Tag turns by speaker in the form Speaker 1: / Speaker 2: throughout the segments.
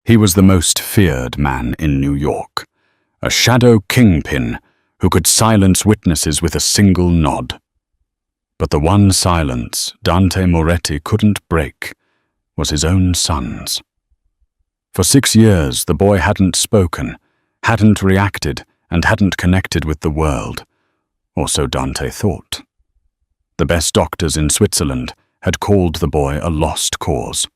Speaker 1: He was the most feared man in New York, a shadow kingpin who could silence witnesses with a single nod. But the one silence Dante Moretti couldn't break was his own son's. For 6 years, the boy hadn't spoken, hadn't reacted, and hadn't connected with the world, or so Dante thought. The best doctors in Switzerland had called the boy a lost cause.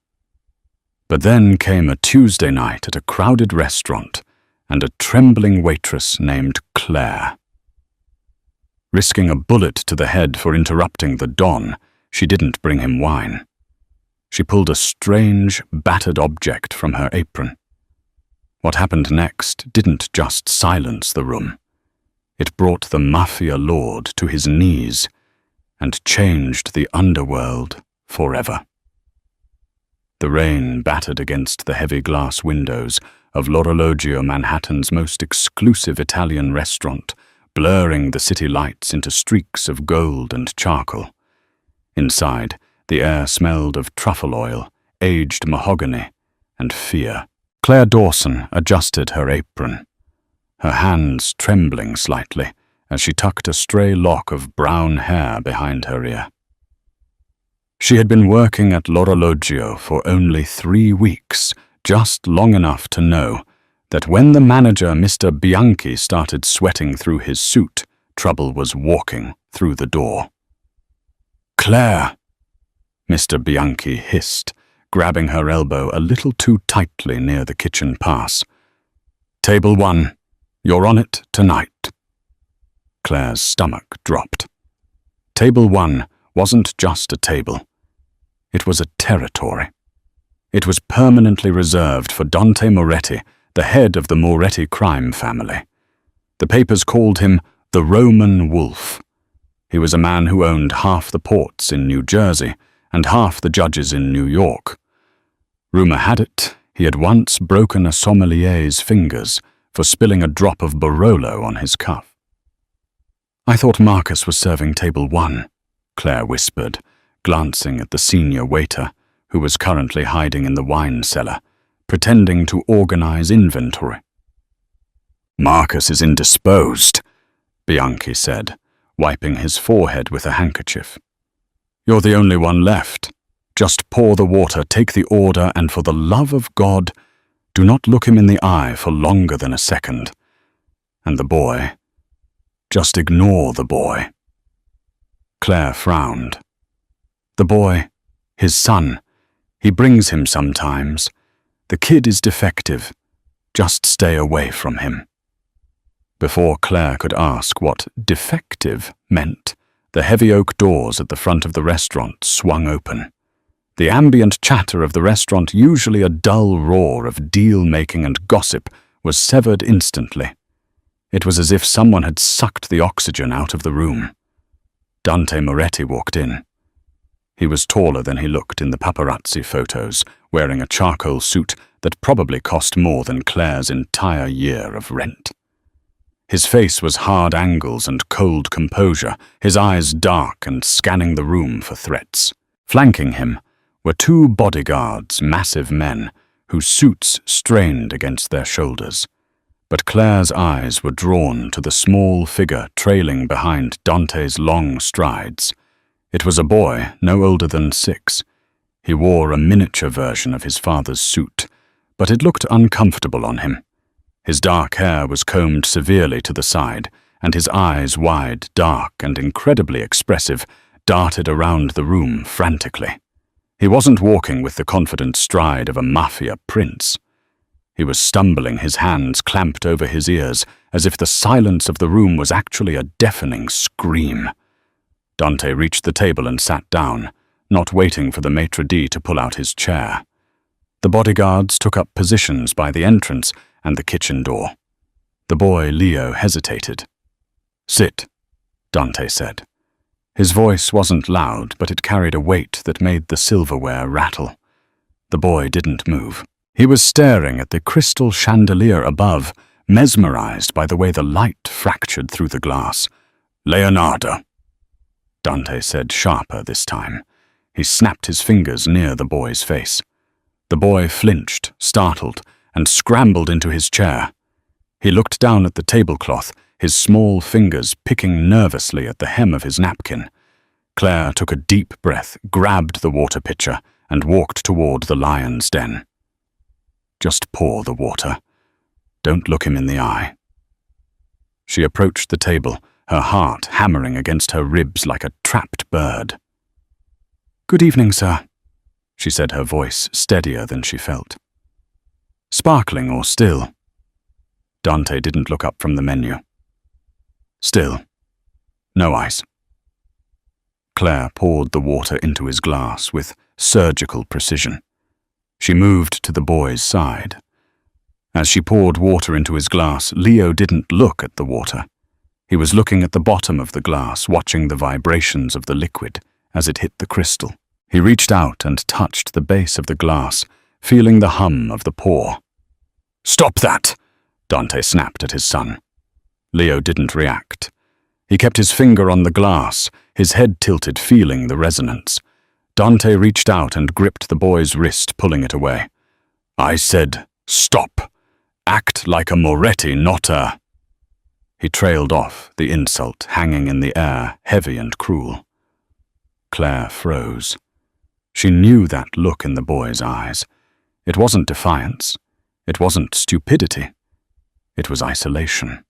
Speaker 1: But then came a Tuesday night at a crowded restaurant and a trembling waitress named Claire. Risking a bullet to the head for interrupting the Don, she didn't bring him wine. She pulled a strange, battered object from her apron. What happened next didn't just silence the room. It brought the mafia lord to his knees and changed the underworld forever. The rain battered against the heavy glass windows of L'Orologio, Manhattan's most exclusive Italian restaurant, blurring the city lights into streaks of gold and charcoal. Inside, the air smelled of truffle oil, aged mahogany, and fear. Claire Dawson adjusted her apron, her hands trembling slightly as she tucked a stray lock of brown hair behind her ear. She had been working at L'Orologio for only 3 weeks, just long enough to know that when the manager, Mr. Bianchi, started sweating through his suit, trouble was walking through the door. "Claire!" Mr. Bianchi hissed, grabbing her elbow a little too tightly near the kitchen pass. "Table 1. You're on it tonight." Claire's stomach dropped. Table 1 wasn't just a table. It was a territory. It was permanently reserved for Dante Moretti, the head of the Moretti crime family. The papers called him the Roman Wolf. He was a man who owned half the ports in New Jersey and half the judges in New York. Rumor had it he had once broken a sommelier's fingers for spilling a drop of Barolo on his cuff. "I thought Marcus was serving table 1, Claire whispered, glancing at the senior waiter, who was currently hiding in the wine cellar, pretending to organize inventory. "Marcus is indisposed," Bianchi said, wiping his forehead with a handkerchief. "You're the only one left. Just pour the water, take the order, and for the love of God, do not look him in the eye for longer than a second. And the boy, just ignore the boy." Claire frowned. "The boy, his son, he brings him sometimes. The kid is defective. Just stay away from him." Before Claire could ask what defective meant, the heavy oak doors at the front of the restaurant swung open. The ambient chatter of the restaurant, usually a dull roar of deal-making and gossip, was severed instantly. It was as if someone had sucked the oxygen out of the room. Dante Moretti walked in. He was taller than he looked in the paparazzi photos, wearing a charcoal suit that probably cost more than Claire's entire year of rent. His face was hard angles and cold composure, his eyes dark and scanning the room for threats. Flanking him were 2 bodyguards, massive men, whose suits strained against their shoulders. But Claire's eyes were drawn to the small figure trailing behind Dante's long strides. It was a boy no older than 6. He wore a miniature version of his father's suit, but it looked uncomfortable on him. His dark hair was combed severely to the side, and his eyes, wide, dark, and incredibly expressive, darted around the room frantically. He wasn't walking with the confident stride of a mafia prince. He was stumbling, his hands clamped over his ears, as if the silence of the room was actually a deafening scream. Dante reached the table and sat down, not waiting for the maitre d' to pull out his chair. The bodyguards took up positions by the entrance and the kitchen door. The boy, Leo, hesitated. "Sit," Dante said. His voice wasn't loud, but it carried a weight that made the silverware rattle. The boy didn't move. He was staring at the crystal chandelier above, mesmerized by the way the light fractured through the glass. "Leonardo," Dante said, sharper this time. He snapped his fingers near the boy's face. The boy flinched, startled, and scrambled into his chair. He looked down at the tablecloth, his small fingers picking nervously at the hem of his napkin. Claire took a deep breath, grabbed the water pitcher, and walked toward the lion's den. Just pour the water. Don't look him in the eye. She approached the table, her heart hammering against her ribs like a trapped bird. "Good evening, sir," she said, her voice steadier than she felt. "Sparkling or still?" Dante didn't look up from the menu. "Still. No ice." Claire poured the water into his glass with surgical precision. She moved to the boy's side. As she poured water into his glass, Leo didn't look at the water. He was looking at the bottom of the glass, watching the vibrations of the liquid as it hit the crystal. He reached out and touched the base of the glass, feeling the hum of the pour. "Stop that!" Dante snapped at his son. Leo didn't react. He kept his finger on the glass, his head tilted, feeling the resonance. Dante reached out and gripped the boy's wrist, pulling it away. "I said, stop. Act like a Moretti, not a—" He trailed off, the insult hanging in the air, heavy and cruel. Claire froze. She knew that look in the boy's eyes. It wasn't defiance. It wasn't stupidity. It was isolation.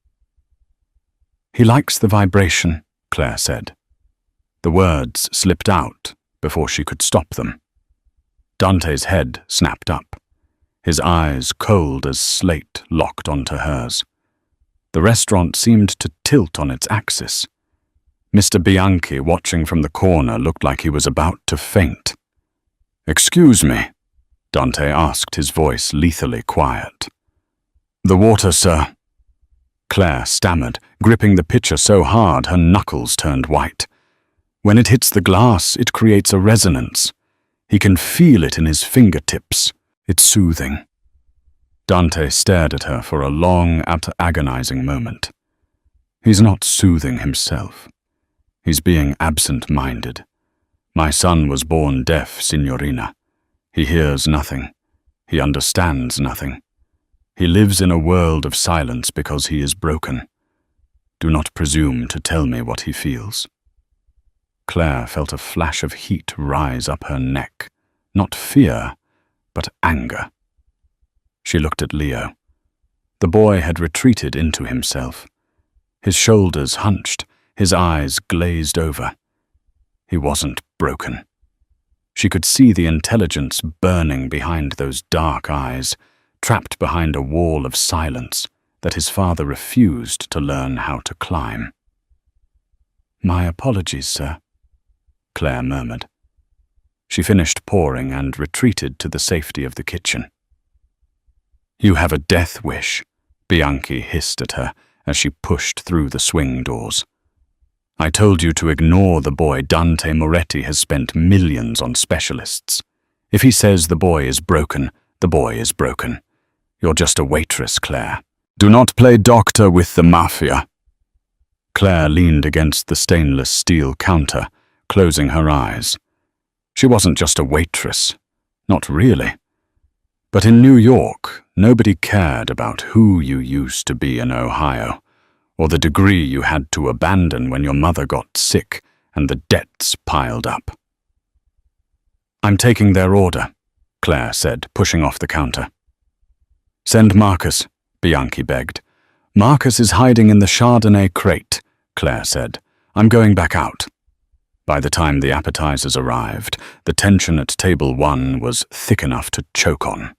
Speaker 1: "He likes the vibration," Claire said. The words slipped out before she could stop them. Dante's head snapped up. His eyes, cold as slate, locked onto hers. The restaurant seemed to tilt on its axis. Mr. Bianchi, watching from the corner, looked like he was about to faint. "Excuse me," Dante asked, his voice lethally quiet. "The water, sir." Claire stammered, gripping the pitcher so hard her knuckles turned white. When it hits the glass, it creates a resonance. He can feel it in his fingertips. It's soothing. Dante stared at her for a long, agonizing moment. He's not soothing himself. He's being absent-minded. My son was born deaf, Signorina. He hears nothing. He understands nothing. He lives in a world of silence because he is broken. Do not presume to tell me what he feels. Claire felt a flash of heat rise up her neck. Not fear, but anger. She looked at Leo. The boy had retreated into himself. His shoulders hunched, his eyes glazed over. He wasn't broken. She could see the intelligence burning behind those dark eyes, trapped behind a wall of silence that his father refused to learn how to climb. "My apologies, sir," Claire murmured. She finished pouring and retreated to the safety of the kitchen. "You have a death wish," Bianchi hissed at her as she pushed through the swing doors. "I told you to ignore the boy. Dante Moretti has spent millions on specialists. If he says the boy is broken, the boy is broken. You're just a waitress, Claire. Do not play doctor with the mafia." Claire leaned against the stainless steel counter, closing her eyes. She wasn't just a waitress. Not really. But in New York, nobody cared about who you used to be in Ohio, or the degree you had to abandon when your mother got sick and the debts piled up. "I'm taking their order," Claire said, pushing off the counter. "Send Marcus," Bianchi begged. "Marcus is hiding in the Chardonnay crate," Claire said. "I'm going back out." By the time the appetizers arrived, the tension at table 1 was thick enough to choke on.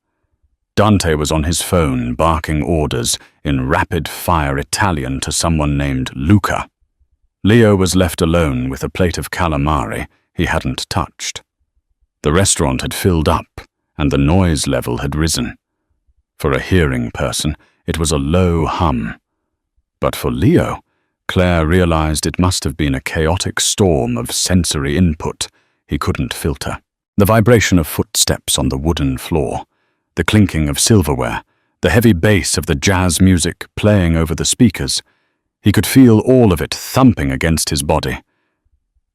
Speaker 1: Dante was on his phone, barking orders in rapid-fire Italian to someone named Luca. Leo was left alone with a plate of calamari he hadn't touched. The restaurant had filled up, and the noise level had risen. For a hearing person, it was a low hum. But for Leo, Claire realized it must have been a chaotic storm of sensory input he couldn't filter. The vibration of footsteps on the wooden floor, the clinking of silverware, the heavy bass of the jazz music playing over the speakers. He could feel all of it thumping against his body,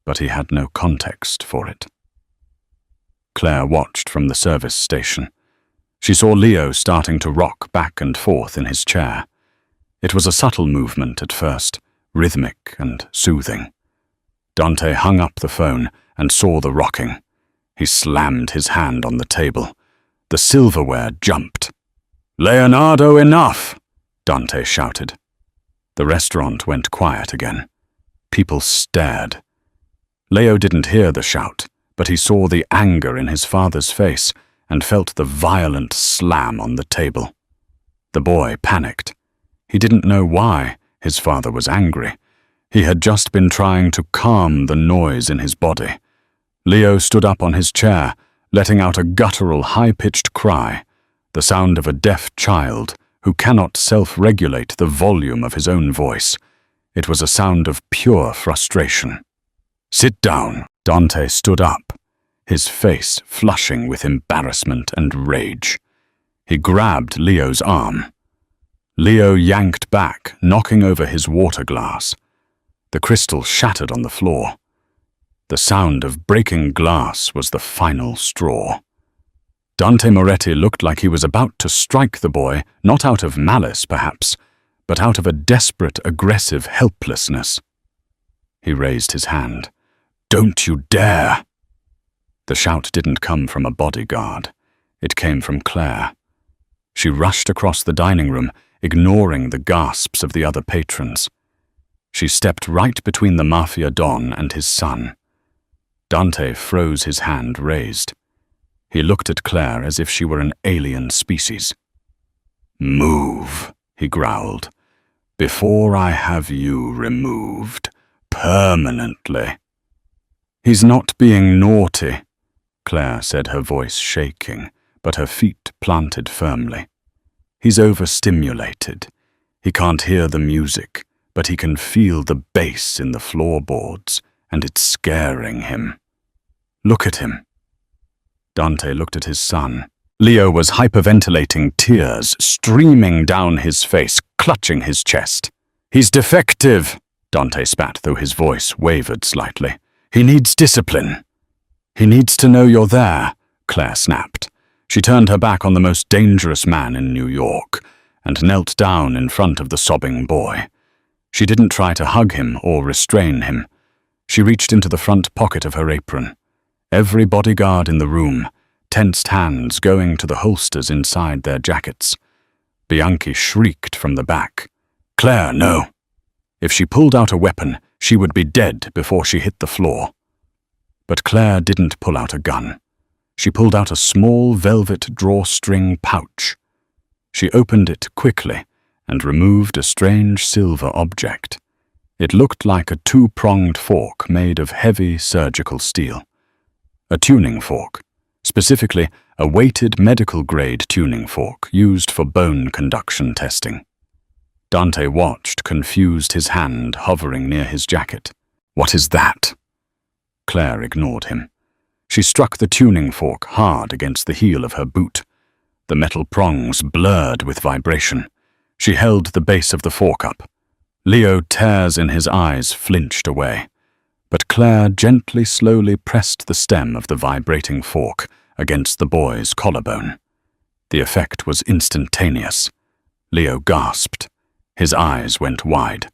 Speaker 1: but he had no context for it. Claire watched from the service station. She saw Leo starting to rock back and forth in his chair. It was a subtle movement at first, rhythmic and soothing. Dante hung up the phone and saw the rocking. He slammed his hand on the table. The silverware jumped. "Leonardo, enough!" Dante shouted. The restaurant went quiet again. People stared. Leo didn't hear the shout, but he saw the anger in his father's face and felt the violent slam on the table. The boy panicked. He didn't know why his father was angry. He had just been trying to calm the noise in his body. Leo stood up on his chair, letting out a guttural, high-pitched cry, the sound of a deaf child who cannot self-regulate the volume of his own voice. It was a sound of pure frustration. "Sit down." Dante stood up, his face flushing with embarrassment and rage. He grabbed Leo's arm. Leo yanked back, knocking over his water glass. The crystal shattered on the floor. The sound of breaking glass was the final straw. Dante Moretti looked like he was about to strike the boy, not out of malice, perhaps, but out of a desperate, aggressive helplessness. He raised his hand. "Don't you dare!" The shout didn't come from a bodyguard. It came from Claire. She rushed across the dining room, ignoring the gasps of the other patrons. She stepped right between the mafia don and his son. Dante froze his hand raised. He looked at Claire as if she were an alien species. "Move," he growled, "before I have you removed permanently." "He's not being naughty," Claire said, her voice shaking, but her feet planted firmly. "He's overstimulated. He can't hear the music, but he can feel the bass in the floorboards, and it's scaring him. Look at him." Dante looked at his son. Leo was hyperventilating, tears streaming down his face, clutching his chest. "He's defective," Dante spat, though his voice wavered slightly. "He needs discipline." "He needs to know you're there," Claire snapped. She turned her back on the most dangerous man in New York and knelt down in front of the sobbing boy. She didn't try to hug him or restrain him. She reached into the front pocket of her apron. Every bodyguard in the room, tensed hands going to the holsters inside their jackets. Bianchi shrieked from the back. "Claire, no." If she pulled out a weapon, she would be dead before she hit the floor. But Claire didn't pull out a gun. She pulled out a small velvet drawstring pouch. She opened it quickly and removed a strange silver object. It looked like a two-pronged fork made of heavy surgical steel. A tuning fork, specifically a weighted medical-grade tuning fork used for bone conduction testing. Dante watched, confused, his hand hovering near his jacket. "What is that?" Claire ignored him. She struck the tuning fork hard against the heel of her boot. The metal prongs blurred with vibration. She held the base of the fork up. Leo, tears in his eyes, flinched away. But Claire gently, slowly pressed the stem of the vibrating fork against the boy's collarbone. The effect was instantaneous. Leo gasped. His eyes went wide.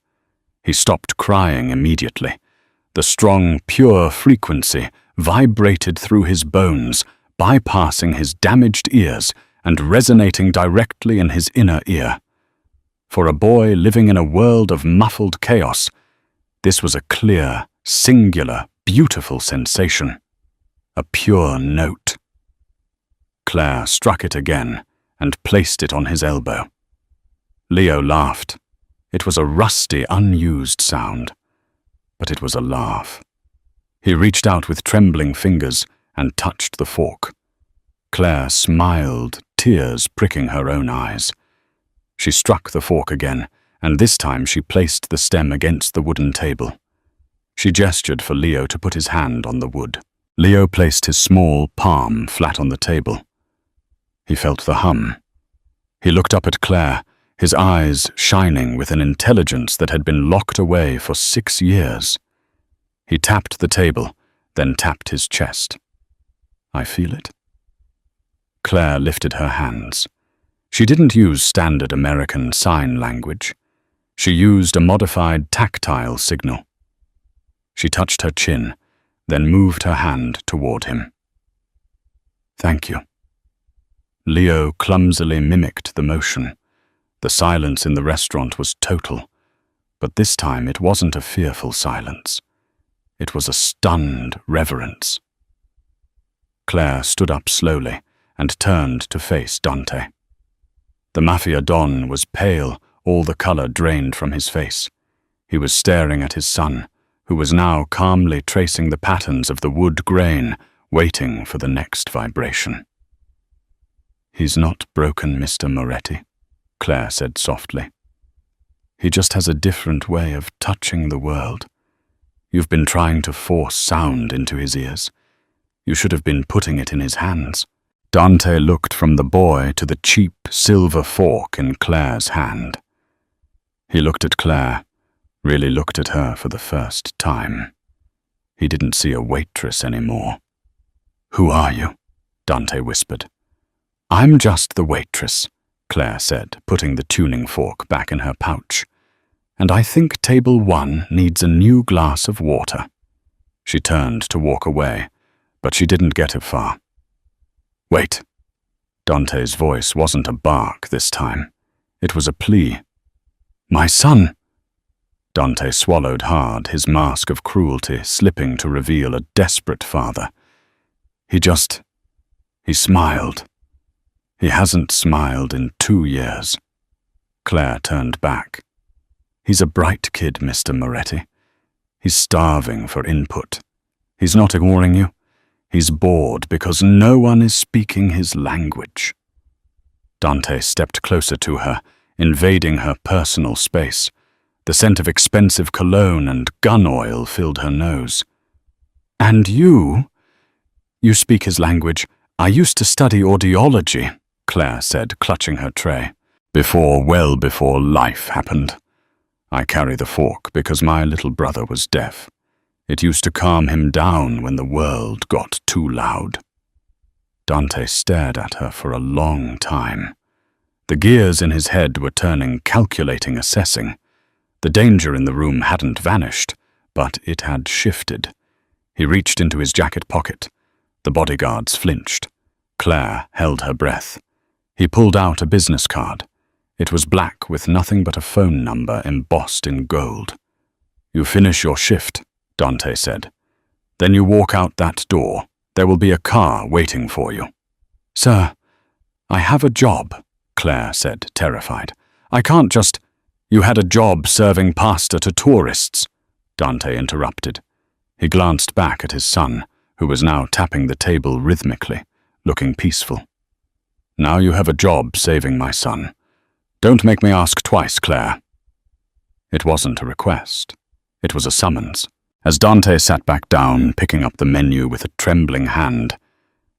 Speaker 1: He stopped crying immediately. The strong, pure frequency vibrated through his bones, bypassing his damaged ears and resonating directly in his inner ear. For a boy living in a world of muffled chaos, this was a clear, singular, beautiful sensation. A pure note. Claire struck it again and placed it on his elbow. Leo laughed. It was a rusty, unused sound, but it was a laugh. He reached out with trembling fingers and touched the fork. Claire smiled, tears pricking her own eyes. She struck the fork again, and this time she placed the stem against the wooden table. She gestured for Leo to put his hand on the wood. Leo placed his small palm flat on the table. He felt the hum. He looked up at Claire, his eyes shining with an intelligence that had been locked away for 6 years. He tapped the table, then tapped his chest. "I feel it." Claire lifted her hands. She didn't use standard American sign language. She used a modified tactile signal. She touched her chin, then moved her hand toward him. "Thank you." Leo clumsily mimicked the motion. The silence in the restaurant was total, but this time it wasn't a fearful silence. It was a stunned reverence. Claire stood up slowly and turned to face Dante. The Mafia Don was pale, all the color drained from his face. He was staring at his son, who was now calmly tracing the patterns of the wood grain, waiting for the next vibration. "He's not broken, Mr. Moretti," Claire said softly. "He just has a different way of touching the world. You've been trying to force sound into his ears. You should have been putting it in his hands." Dante looked from the boy to the cheap silver fork in Claire's hand. He looked at Claire, really looked at her for the first time. He didn't see a waitress anymore. "Who are you?" Dante whispered. "I'm just the waitress," Claire said, putting the tuning fork back in her pouch. "And I think table 1 needs a new glass of water." She turned to walk away, but she didn't get it far. "Wait." Dante's voice wasn't a bark this time. It was a plea. "My son!" Dante swallowed hard, his mask of cruelty slipping to reveal a desperate father. He smiled. He hasn't smiled in 2 years. Claire turned back. "He's a bright kid, Mr. Moretti. He's starving for input. He's not ignoring you. He's bored because no one is speaking his language." Dante stepped closer to her, invading her personal space. The scent of expensive cologne and gun oil filled her nose. "And you speak his language. I used to study audiology," Claire said, clutching her tray. Well before life happened. I carry the fork because my little brother was deaf. It used to calm him down when the world got too loud." Dante stared at her for a long time. The gears in his head were turning, calculating, assessing. The danger in the room hadn't vanished, but it had shifted. He reached into his jacket pocket. The bodyguards flinched. Claire held her breath. He pulled out a business card. It was black with nothing but a phone number embossed in gold. "You finish your shift," Dante said. "Then you walk out that door. There will be a car waiting for you." "Sir, I have a job," Claire said, terrified. "I can't just—" "You had a job serving pasta to tourists," Dante interrupted. He glanced back at his son, who was now tapping the table rhythmically, looking peaceful. "Now you have a job saving my son. Don't make me ask twice, Claire." It wasn't a request. It was a summons. As Dante sat back down, picking up the menu with a trembling hand,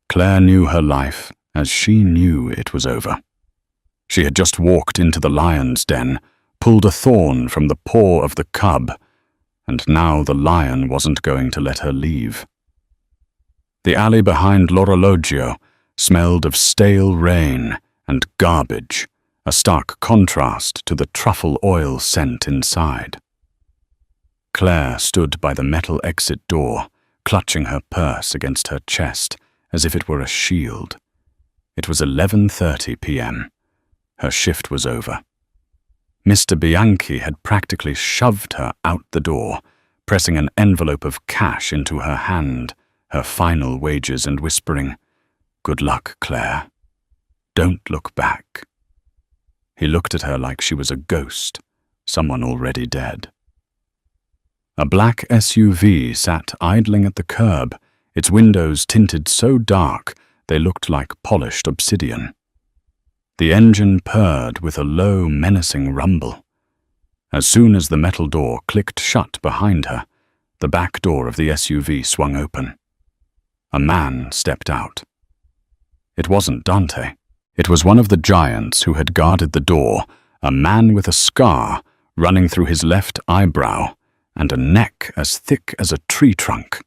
Speaker 1: Claire knew her life as she knew it was over. She had just walked into the lion's den, pulled a thorn from the paw of the cub, and now the lion wasn't going to let her leave. The alley behind l'Orologio smelled of stale rain and garbage, a stark contrast to the truffle oil scent inside. Claire stood by the metal exit door, clutching her purse against her chest as if it were a shield. It was 11:30 p.m. Her shift was over. Mr. Bianchi had practically shoved her out the door, pressing an envelope of cash into her hand, her final wages, and whispering, "Good luck, Claire. Don't look back." He looked at her like she was a ghost, someone already dead. A black SUV sat idling at the curb, its windows tinted so dark they looked like polished obsidian. The engine purred with a low, menacing rumble. As soon as the metal door clicked shut behind her, the back door of the SUV swung open. A man stepped out. It wasn't Dante. It was one of the giants who had guarded the door, a man with a scar running through his left eyebrow and a neck as thick as a tree trunk.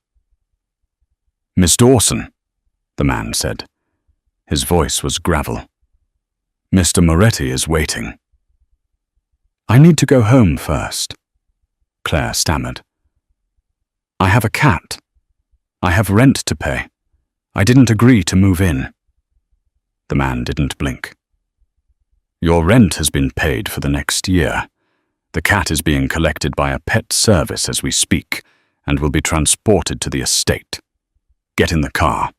Speaker 1: "Miss Dawson," the man said. His voice was gravel. "Mr. Moretti is waiting." "I need to go home first," Claire stammered. "I have a cat. I have rent to pay. I didn't agree to move in." The man didn't blink. "Your rent has been paid for the next year. The cat is being collected by a pet service as we speak and will be transported to the estate. Get in the car."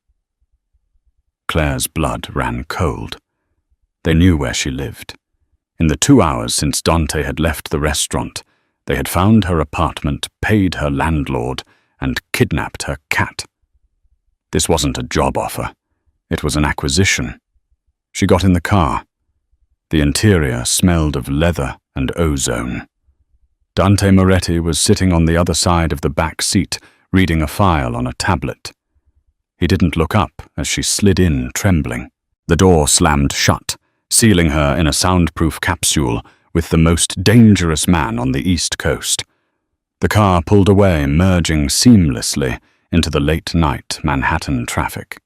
Speaker 1: Claire's blood ran cold. They knew where she lived. In the 2 hours since Dante had left the restaurant, they had found her apartment, paid her landlord, and kidnapped her cat. This wasn't a job offer. It was an acquisition. She got in the car. The interior smelled of leather and ozone. Dante Moretti was sitting on the other side of the back seat, reading a file on a tablet. He didn't look up as she slid in, trembling. The door slammed shut, sealing her in a soundproof capsule with the most dangerous man on the East Coast. The car pulled away, merging seamlessly into the late-night Manhattan traffic.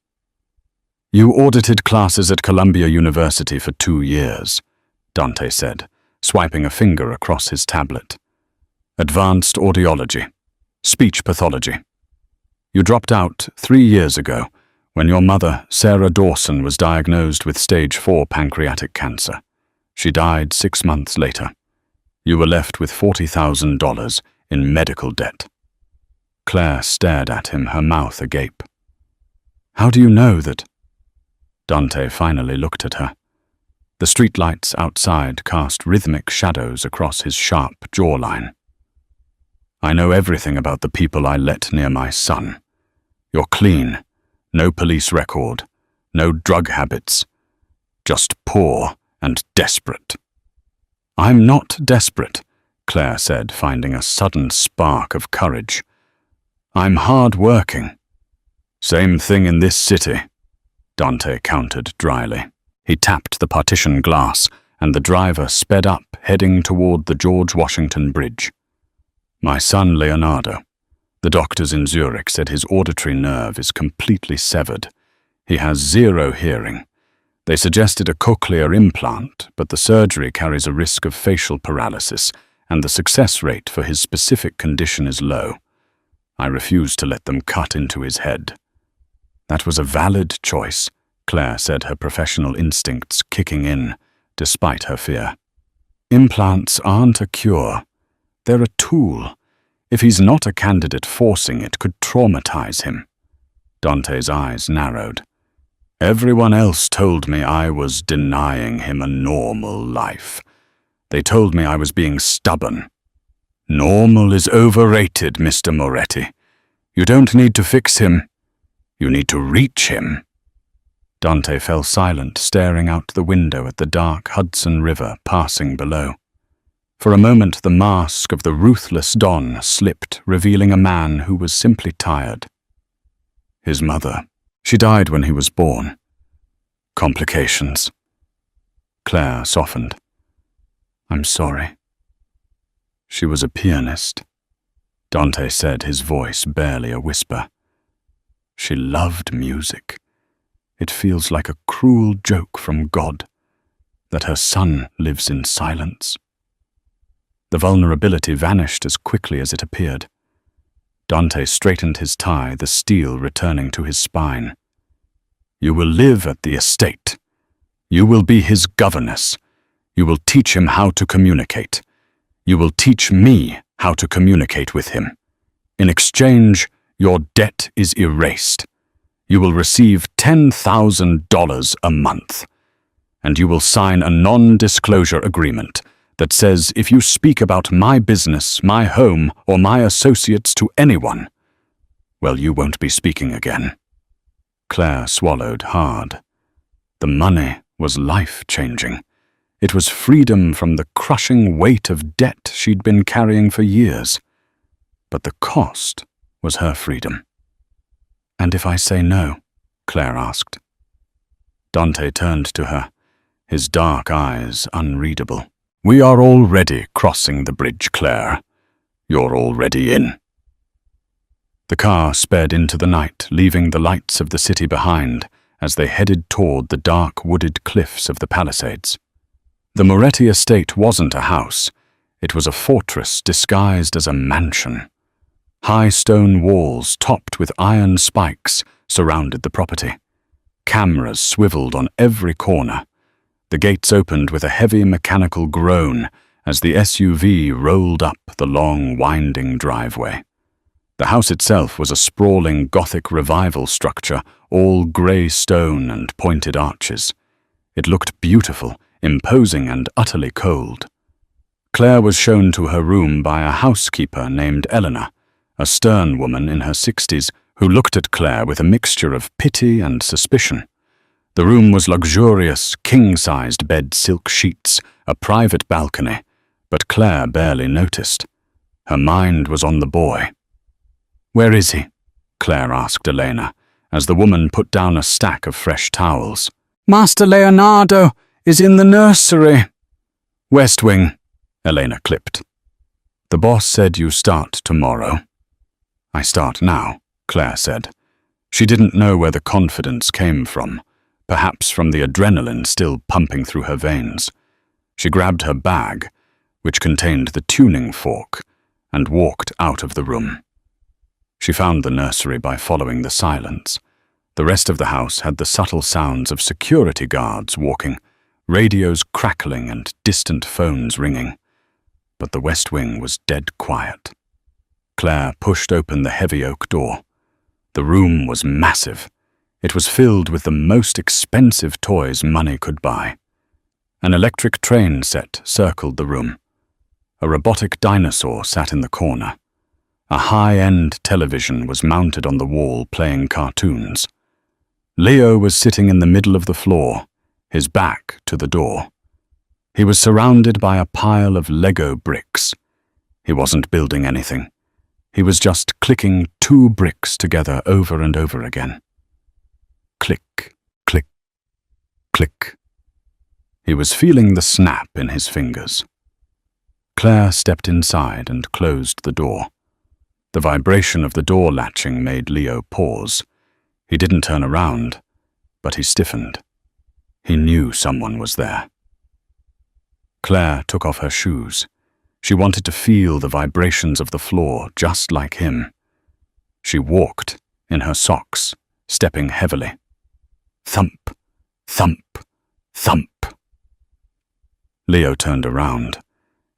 Speaker 1: "You audited classes at Columbia University for 2 years, Dante said, swiping a finger across his tablet. "Advanced audiology, speech pathology. You dropped out 3 years ago when your mother, Sarah Dawson, was diagnosed with stage 4 pancreatic cancer. She died 6 months later. You were left with $40,000 in medical debt." Claire stared at him, her mouth agape. "How do you know that?" Dante finally looked at her. The streetlights outside cast rhythmic shadows across his sharp jawline. "I know everything about the people I let near my son. You're clean, no police record, no drug habits, just poor and desperate." "I'm not desperate," Claire said, finding a sudden spark of courage. "I'm hard-working." "Same thing in this city," Dante countered dryly. He tapped the partition glass, and the driver sped up, heading toward the George Washington Bridge. "My son Leonardo. The doctors in Zurich said his auditory nerve is completely severed. He has 0 hearing. They suggested a cochlear implant, but the surgery carries a risk of facial paralysis, and the success rate for his specific condition is low. I refuse to let them cut into his head." "That was a valid choice," Claire said, her professional instincts kicking in, despite her fear. "Implants aren't a cure. They're a tool. If he's not a candidate, forcing it could traumatize him." Dante's eyes narrowed. "Everyone else told me I was denying him a normal life. They told me I was being stubborn. Normal is overrated, Mr. Moretti. You don't need to fix him. You need to reach him." Dante fell silent, staring out the window at the dark Hudson River passing below. For a moment, the mask of the ruthless Don slipped, revealing a man who was simply tired. His mother. She died when he was born. Complications. Claire softened. "I'm sorry." "She was a pianist," Dante said, his voice barely a whisper. "She loved music. It feels like a cruel joke from God that her son lives in silence." The vulnerability vanished as quickly as it appeared. Dante straightened his tie, the steel returning to his spine. "You will live at the estate. You will be his governess. You will teach him how to communicate. You will teach me how to communicate with him. In exchange, your debt is erased. You will receive $10,000 a month, and you will sign a non-disclosure agreement that says if you speak about my business, my home, or my associates to anyone, well, you won't be speaking again." Claire swallowed hard. The money was life-changing. It was freedom from the crushing weight of debt she'd been carrying for years. But the cost was her freedom. "And if I say no?" Claire asked. Dante turned to her, his dark eyes unreadable. "We are already crossing the bridge, Claire. You're already in." The car sped into the night, leaving the lights of the city behind, as they headed toward the dark wooded cliffs of the Palisades. The Moretti estate wasn't a house. It was a fortress disguised as a mansion. High stone walls topped with iron spikes surrounded the property. Cameras swiveled on every corner. The gates opened with a heavy mechanical groan as the SUV rolled up the long, winding driveway. The house itself was a sprawling Gothic revival structure, all grey stone and pointed arches. It looked beautiful, imposing and utterly cold. Claire was shown to her room by a housekeeper named Eleanor, a stern woman in her 60s who looked at Claire with a mixture of pity and suspicion. The room was luxurious, king-sized bed silk sheets, a private balcony, but Claire barely noticed. Her mind was on the boy. "Where is he?" Claire asked Elena, as the woman put down a stack of fresh towels. "Master Leonardo is in the nursery." "West Wing," Elena clipped. "The boss said you start tomorrow." "I start now," Claire said. She didn't know where the confidence came from, perhaps from the adrenaline still pumping through her veins. She grabbed her bag, which contained the tuning fork, and walked out of the room. She found the nursery by following the silence. The rest of the house had the subtle sounds of security guards walking, radios crackling and distant phones ringing. But the West Wing was dead quiet. Claire pushed open the heavy oak door. The room was massive. It was filled with the most expensive toys money could buy. An electric train set circled the room. A robotic dinosaur sat in the corner. A high-end television was mounted on the wall playing cartoons. Leo was sitting in the middle of the floor, his back to the door. He was surrounded by a pile of Lego bricks. He wasn't building anything. He was just clicking 2 bricks together over and over again. Click, click, click. He was feeling the snap in his fingers. Claire stepped inside and closed the door. The vibration of the door latching made Leo pause. He didn't turn around, but he stiffened. He knew someone was there. Claire took off her shoes. She wanted to feel the vibrations of the floor just like him. She walked in her socks, stepping heavily. Thump, thump, thump. Leo turned around.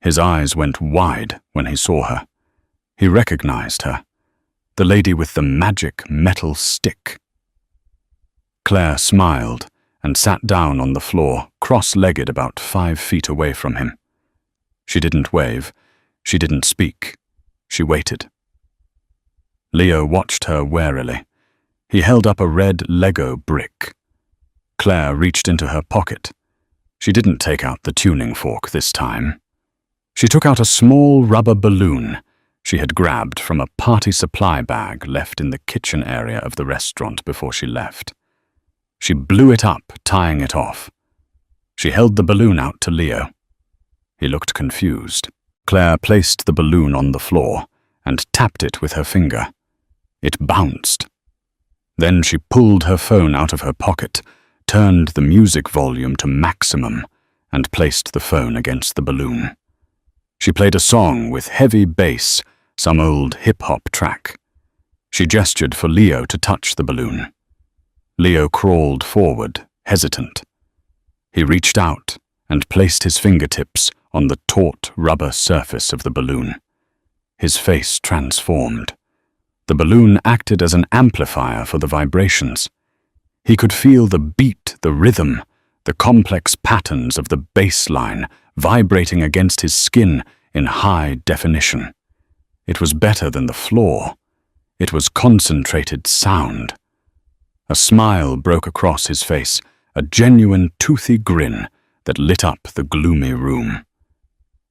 Speaker 1: His eyes went wide when he saw her. He recognized her, the lady with the magic metal stick. Claire smiled and sat down on the floor, cross-legged about 5 feet away from him. She didn't wave. She didn't speak. She waited. Leo watched her warily. He held up a red Lego brick. Claire reached into her pocket. She didn't take out the tuning fork this time. She took out a small rubber balloon she had grabbed from a party supply bag left in the kitchen area of the restaurant before she left. She blew it up, tying it off. She held the balloon out to Leo. He looked confused. Claire placed the balloon on the floor and tapped it with her finger. It bounced. Then she pulled her phone out of her pocket, turned the music volume to maximum, and placed the phone against the balloon. She played a song with heavy bass, some old hip-hop track. She gestured for Leo to touch the balloon. Leo crawled forward, hesitant. He reached out and placed his fingertips on the taut rubber surface of the balloon. His face transformed. The balloon acted as an amplifier for the vibrations. He could feel the beat, the rhythm, the complex patterns of the bass line vibrating against his skin in high definition. It was better than the floor. It was concentrated sound. A smile broke across his face, a genuine toothy grin that lit up the gloomy room.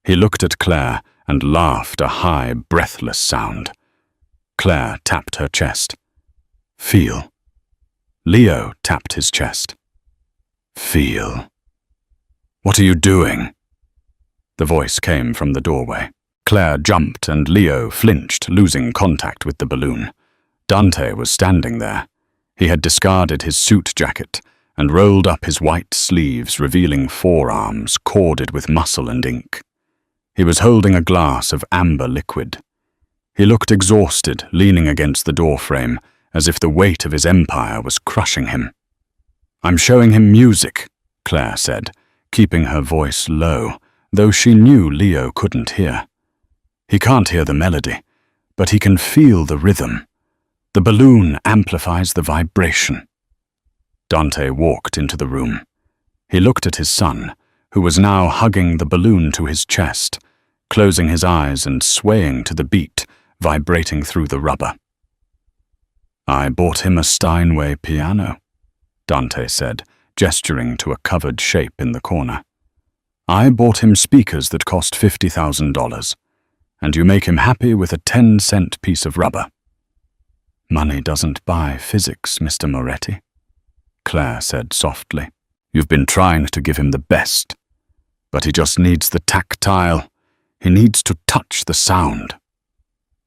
Speaker 1: He looked at Claire and laughed a high, breathless sound. Claire tapped her chest. Feel. Leo tapped his chest. Feel. What are you doing? The voice came from the doorway. Claire jumped and Leo flinched, losing contact with the balloon. Dante was standing there. He had discarded his suit jacket and rolled up his white sleeves, revealing forearms corded with muscle and ink. He was holding a glass of amber liquid. He looked exhausted, leaning against the doorframe, as if the weight of his empire was crushing him. "I'm showing him music," Claire said, keeping her voice low, though she knew Leo couldn't hear. "He can't hear the melody, but he can feel the rhythm. The balloon amplifies the vibration." Dante walked into the room. He looked at his son, who was now hugging the balloon to his chest, closing his eyes and swaying to the beat, vibrating through the rubber. "I bought him a Steinway piano," Dante said, gesturing to a covered shape in the corner. "I bought him speakers that cost $50,000, and you make him happy with a 10-cent piece of rubber." "Money doesn't buy physics, Mr. Moretti," Claire said softly. "You've been trying to give him the best, but he just needs the tactile. He needs to touch the sound."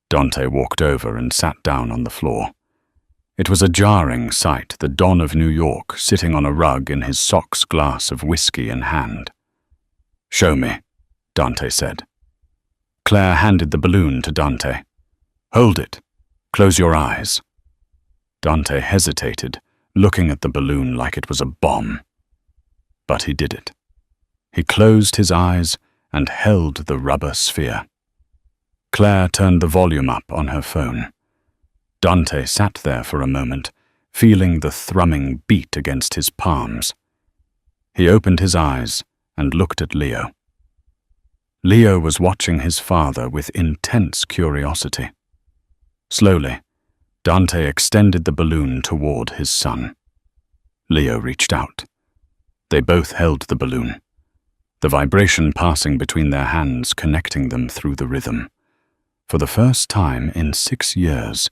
Speaker 1: Dante walked over and sat down on the floor. It was a jarring sight, the Don of New York sitting on a rug in his sock's glass of whiskey in hand. "Show me," Dante said. Claire handed the balloon to Dante. "Hold it. Close your eyes." Dante hesitated, looking at the balloon like it was a bomb. But he did it. He closed his eyes and held the rubber sphere. Claire turned the volume up on her phone. Dante sat there for a moment, feeling the thrumming beat against his palms. He opened his eyes and looked at Leo. Leo was watching his father with intense curiosity. Slowly, Dante extended the balloon toward his son. Leo reached out. They both held the balloon, the vibration passing between their hands, connecting them through the rhythm. For the first time in 6 years,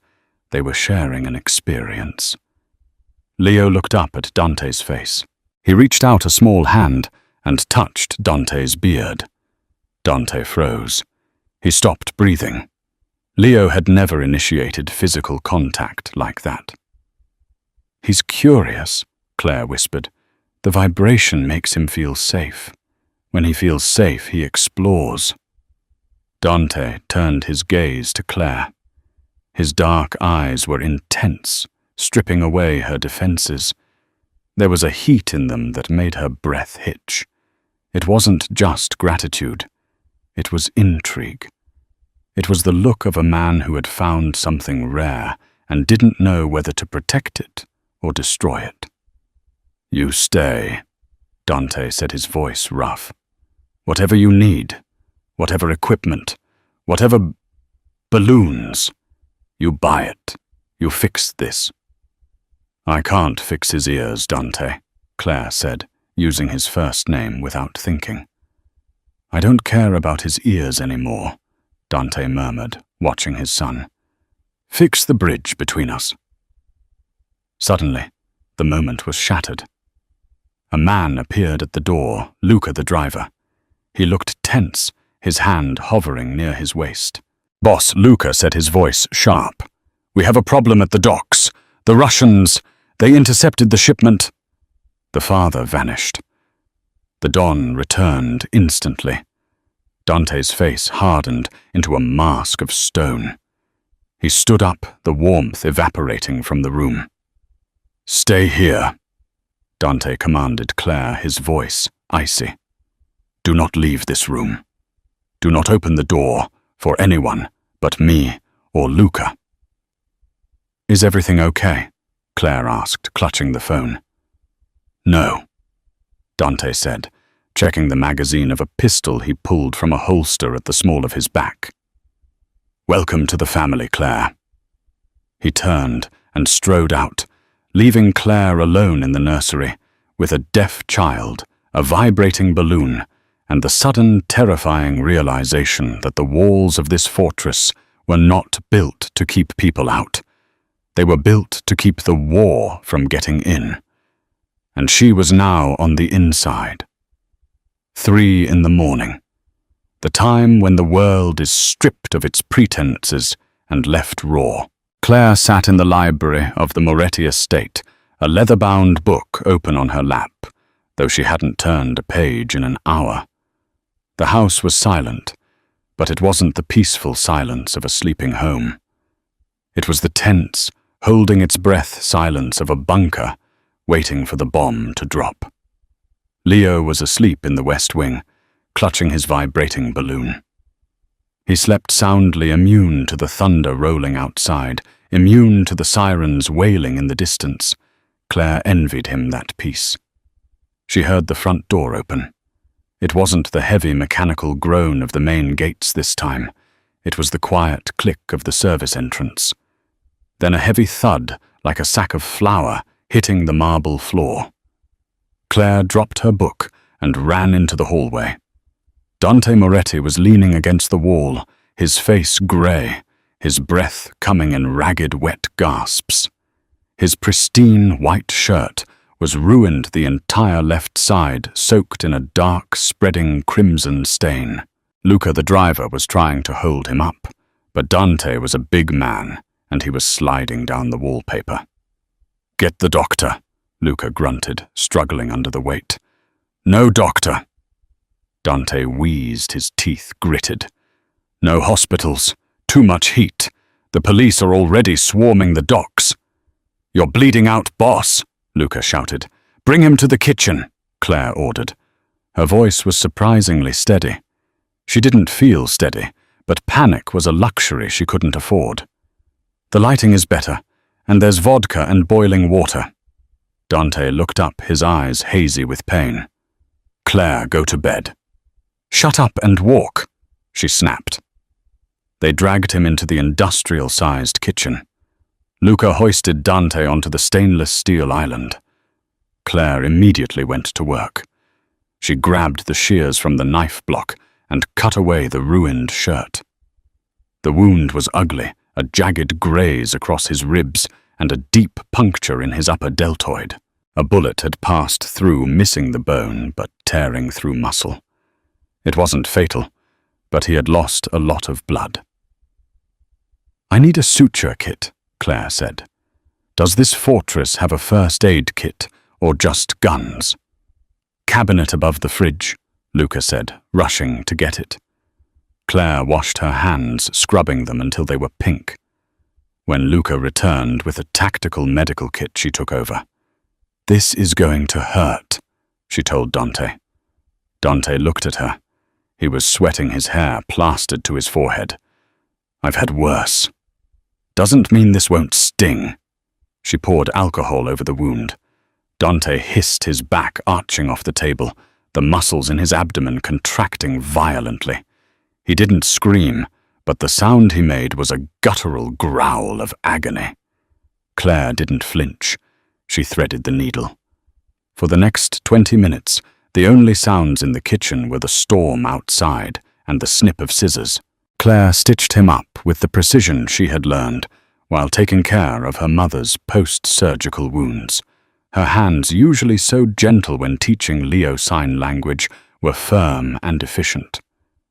Speaker 1: they were sharing an experience. Leo looked up at Dante's face. He reached out a small hand and touched Dante's beard. Dante froze. He stopped breathing. Leo had never initiated physical contact like that. "He's curious," Claire whispered. "The vibration makes him feel safe. When he feels safe, he explores." Dante turned his gaze to Claire. His dark eyes were intense, stripping away her defenses. There was a heat in them that made her breath hitch. It wasn't just gratitude. It was intrigue. It was the look of a man who had found something rare and didn't know whether to protect it or destroy it. "You stay," Dante said, his voice rough. "Whatever you need, whatever equipment, whatever balloons, you buy it. You fix this." "I can't fix his ears, Dante," Claire said, using his first name without thinking. "I don't care about his ears anymore," Dante murmured, watching his son. "Fix the bridge between us." Suddenly, the moment was shattered. A man appeared at the door, Luca the driver. He looked tense, his hand hovering near his waist. "Boss," Luca said, his voice sharp. "We have a problem at the docks. The Russians, they intercepted the shipment." The father vanished. The Don returned instantly. Dante's face hardened into a mask of stone. He stood up, the warmth evaporating from the room. "Stay here," Dante commanded Claire, his voice icy. "Do not leave this room. Do not open the door for anyone but me or Luca." "Is everything okay?" Claire asked, clutching the phone. "No," Dante said, checking the magazine of a pistol he pulled from a holster at the small of his back. "Welcome to the family, Claire." He turned and strode out, leaving Claire alone in the nursery, with a deaf child, a vibrating balloon, and the sudden terrifying realization that the walls of this fortress were not built to keep people out. They were built to keep the war from getting in. And she was now on the inside. 3 in the morning, the time when the world is stripped of its pretenses and left raw. Claire sat in the library of the Moretti estate, a leather-bound book open on her lap, though she hadn't turned a page in an hour. The house was silent, but it wasn't the peaceful silence of a sleeping home. It was the tense, holding its breath silence of a bunker, waiting for the bomb to drop. Leo was asleep in the West Wing, clutching his vibrating balloon. He slept soundly, immune to the thunder rolling outside, immune to the sirens wailing in the distance. Claire envied him that peace. She heard the front door open. It wasn't the heavy mechanical groan of the main gates this time. It was the quiet click of the service entrance. Then a heavy thud, like a sack of flour, hitting the marble floor. Claire dropped her book and ran into the hallway. Dante Moretti was leaning against the wall, his face grey, his breath coming in ragged, wet gasps. His pristine white shirt was ruined, the entire left side soaked in a dark, spreading crimson stain. Luca, the driver, was trying to hold him up, but Dante was a big man, and he was sliding down the wallpaper. "Get the doctor," Luca grunted, struggling under the weight. "No doctor." Dante wheezed, his teeth gritted. "No hospitals. Too much heat. The police are already swarming the docks." "You're bleeding out, boss," Luca shouted. "Bring him to the kitchen," Claire ordered. Her voice was surprisingly steady. She didn't feel steady, but panic was a luxury she couldn't afford. "The lighting is better, and there's vodka and boiling water." Dante looked up, his eyes hazy with pain. "Claire, go to bed." "Shut up and walk," she snapped. They dragged him into the industrial-sized kitchen. Luca hoisted Dante onto the stainless steel island. Claire immediately went to work. She grabbed the shears from the knife block and cut away the ruined shirt. The wound was ugly, a jagged graze across his ribs and a deep puncture in his upper deltoid. A bullet had passed through, missing the bone, but tearing through muscle. It wasn't fatal, but he had lost a lot of blood. "I need a suture kit," Claire said. "Does this fortress have a first aid kit, or just guns?" "Cabinet above the fridge," Luca said, rushing to get it. Claire washed her hands, scrubbing them until they were pink. When Luca returned with a tactical medical kit she took over. "This is going to hurt," she told Dante. Dante looked at her. He was sweating, his hair plastered to his forehead. "I've had worse." "Doesn't mean this won't sting." She poured alcohol over the wound. Dante hissed, his back arching off the table, the muscles in his abdomen contracting violently. He didn't scream, but the sound he made was a guttural growl of agony. Claire didn't flinch. She threaded the needle. For the next 20 minutes, the only sounds in the kitchen were the storm outside and the snip of scissors. Claire stitched him up with the precision she had learned while taking care of her mother's post-surgical wounds. Her hands, usually so gentle when teaching Leo sign language, were firm and efficient.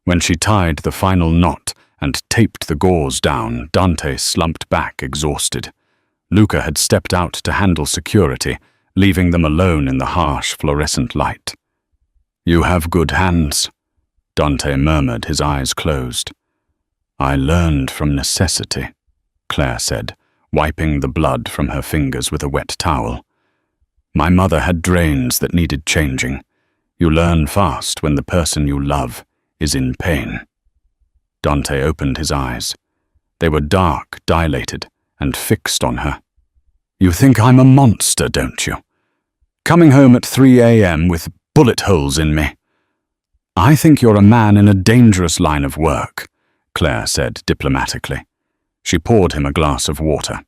Speaker 1: When she tied the final knot and taped the gauze down, Dante slumped back, exhausted. Luca had stepped out to handle security, leaving them alone in the harsh fluorescent light. "You have good hands," Dante murmured, his eyes closed. "I learned from necessity," Claire said, wiping the blood from her fingers with a wet towel. "My mother had drains that needed changing. You learn fast when the person you love is in pain." Dante opened his eyes. They were dark, dilated, and fixed on her. "You think I'm a monster, don't you? Coming home at 3 a.m. with bullet holes in me." "I think you're a man in a dangerous line of work," Claire said diplomatically. She poured him a glass of water.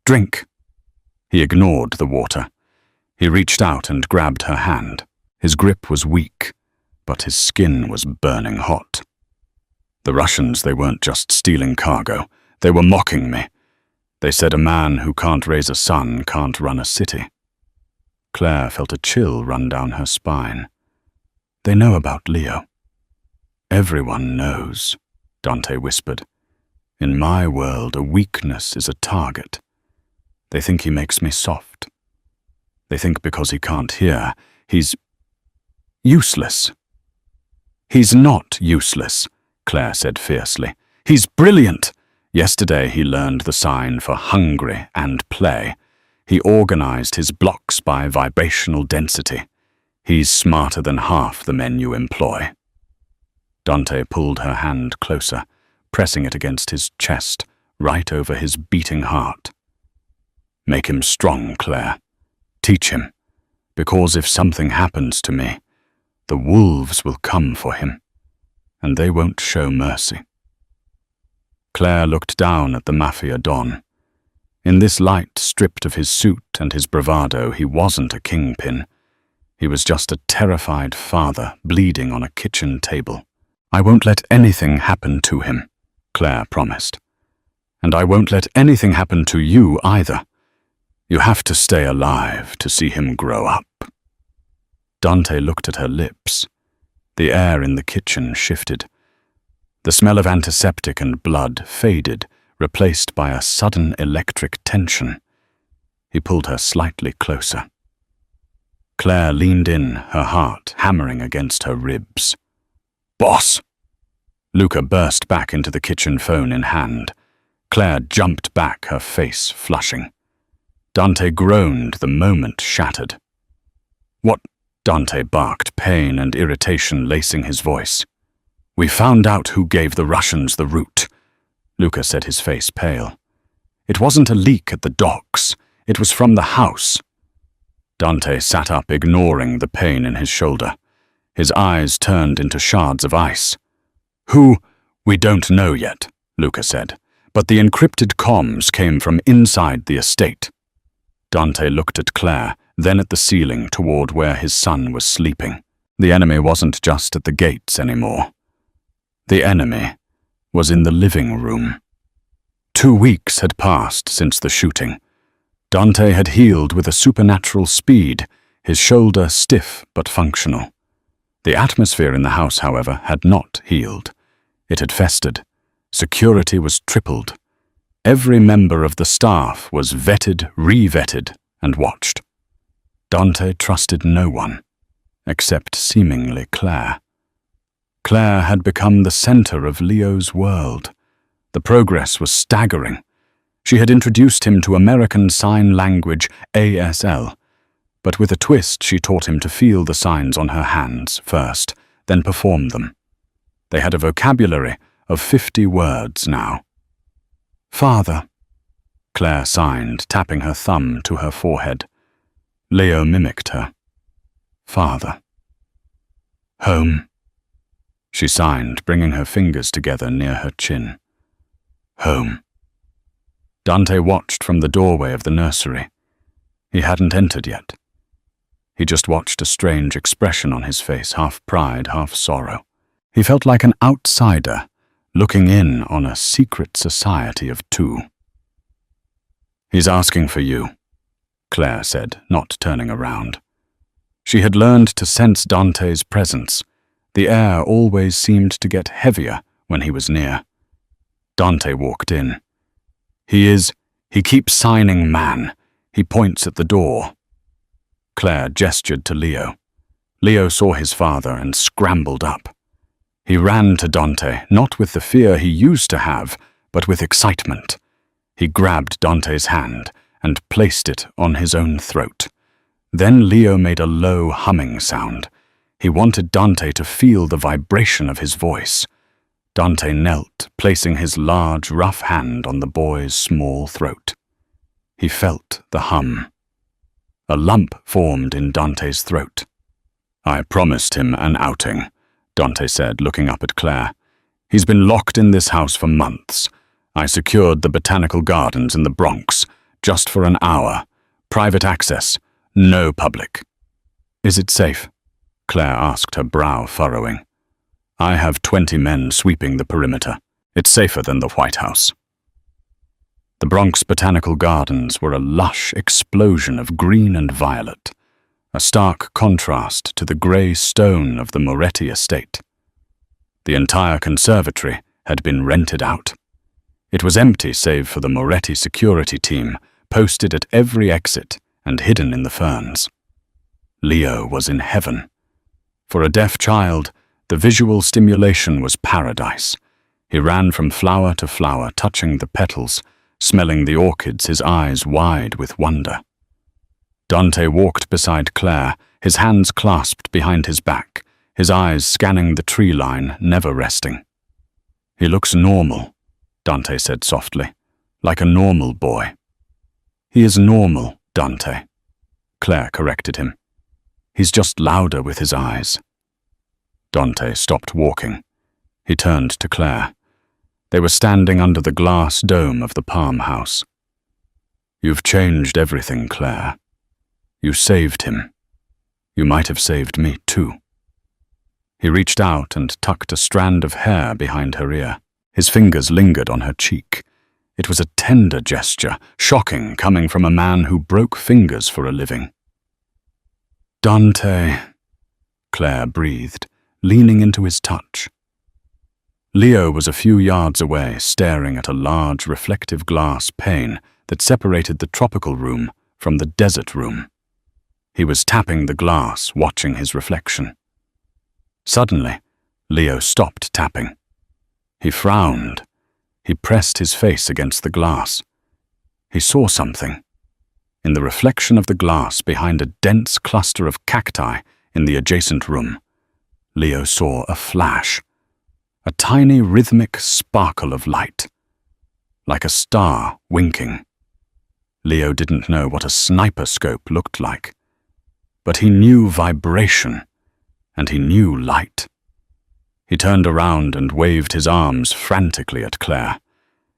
Speaker 1: "Drink." He ignored the water. He reached out and grabbed her hand. His grip was weak, but his skin was burning hot. "The Russians, they weren't just stealing cargo. They were mocking me. They said a man who can't raise a son can't run a city." Claire felt a chill run down her spine. "They know about Leo." "Everyone knows," Dante whispered. In my world, a weakness is a target. They think he makes me soft. They think because he can't hear, he's useless. He's not useless, Claire said fiercely. He's brilliant. Yesterday he learned the sign for hungry and play. He organized his blocks by vibrational density. He's smarter than half the men you employ. Dante pulled her hand closer, pressing it against his chest, right over his beating heart. Make him strong, Claire. Teach him, because if something happens to me, the wolves will come for him, and they won't show mercy. Claire looked down at the Mafia Don. In this light, stripped of his suit and his bravado, he wasn't a kingpin. He was just a terrified father bleeding on a kitchen table. I won't let anything happen to him, Claire promised. And I won't let anything happen to you either. You have to stay alive to see him grow up. Dante looked at her lips. The air in the kitchen shifted. The smell of antiseptic and blood faded, replaced by a sudden electric tension. He pulled her slightly closer. Claire leaned in, her heart hammering against her ribs. Boss! Luca burst back into the kitchen, phone in hand. Claire jumped back, her face flushing. Dante groaned, the moment shattered. What? Dante barked, pain and irritation lacing his voice. We found out who gave the Russians the route. Luca said, his face pale. It wasn't a leak at the docks. It was from the house. Dante sat up, ignoring the pain in his shoulder. His eyes turned into shards of ice. Who? We don't know yet, Luca said, but the encrypted comms came from inside the estate. Dante looked at Claire, then at the ceiling toward where his son was sleeping. The enemy wasn't just at the gates anymore. The enemy was in the living room. 2 weeks had passed since the shooting. Dante had healed with a supernatural speed, his shoulder stiff but functional. The atmosphere in the house, however, had not healed. It had festered. Security was tripled. Every member of the staff was vetted, re-vetted, and watched. Dante trusted no one, except seemingly Claire. Claire had become the center of Leo's world. The progress was staggering. She had introduced him to American Sign Language, ASL, but with a twist she taught him to feel the signs on her hands first, then perform them. They had a vocabulary of 50 words now. Father, Claire signed, tapping her thumb to her forehead. Leo mimicked her. Father. Home. She signed, bringing her fingers together near her chin. Home. Dante watched from the doorway of the nursery. He hadn't entered yet. He just watched a strange expression on his face, half pride, half sorrow. He felt like an outsider, looking in on a secret society of two. He's asking for you, Claire said, not turning around. She had learned to sense Dante's presence. The air always seemed to get heavier when he was near. Dante walked in. He keeps signing man. He points at the door. Claire gestured to Leo. Leo saw his father and scrambled up. He ran to Dante, not with the fear he used to have, but with excitement. He grabbed Dante's hand and placed it on his own throat. Then Leo made a low humming sound. He wanted Dante to feel the vibration of his voice. Dante knelt, placing his large, rough hand on the boy's small throat. He felt the hum. A lump formed in Dante's throat. I promised him an outing, Dante said, looking up at Claire. He's been locked in this house for months. I secured the botanical gardens in the Bronx, just for an hour. Private access, no public. Is it safe? Claire asked, her brow furrowing. I have 20 men sweeping the perimeter. It's safer than the White House. The Bronx Botanical Gardens were a lush explosion of green and violet, a stark contrast to the grey stone of the Moretti estate. The entire conservatory had been rented out. It was empty save for the Moretti security team, posted at every exit and hidden in the ferns. Leo was in heaven. For a deaf child, the visual stimulation was paradise. He ran from flower to flower, touching the petals, smelling the orchids, his eyes wide with wonder. Dante walked beside Claire, his hands clasped behind his back, his eyes scanning the tree line, never resting. "He looks normal," Dante said softly, "like a normal boy." "He is normal, Dante," Claire corrected him. "He's just louder with his eyes." Dante stopped walking. He turned to Claire. They were standing under the glass dome of the palm house. "You've changed everything, Claire. You saved him. You might have saved me too." He reached out and tucked a strand of hair behind her ear. His fingers lingered on her cheek. It was a tender gesture, shocking coming from a man who broke fingers for a living. "Dante," Claire breathed, leaning into his touch. Leo was a few yards away, staring at a large reflective glass pane that separated the tropical room from the desert room. He was tapping the glass, watching his reflection. Suddenly, Leo stopped tapping. He frowned. He pressed his face against the glass. He saw something. In the reflection of the glass behind a dense cluster of cacti in the adjacent room, Leo saw a flash, a tiny rhythmic sparkle of light, like a star winking. Leo didn't know what a sniper scope looked like, but he knew vibration, and he knew light. He turned around and waved his arms frantically at Claire.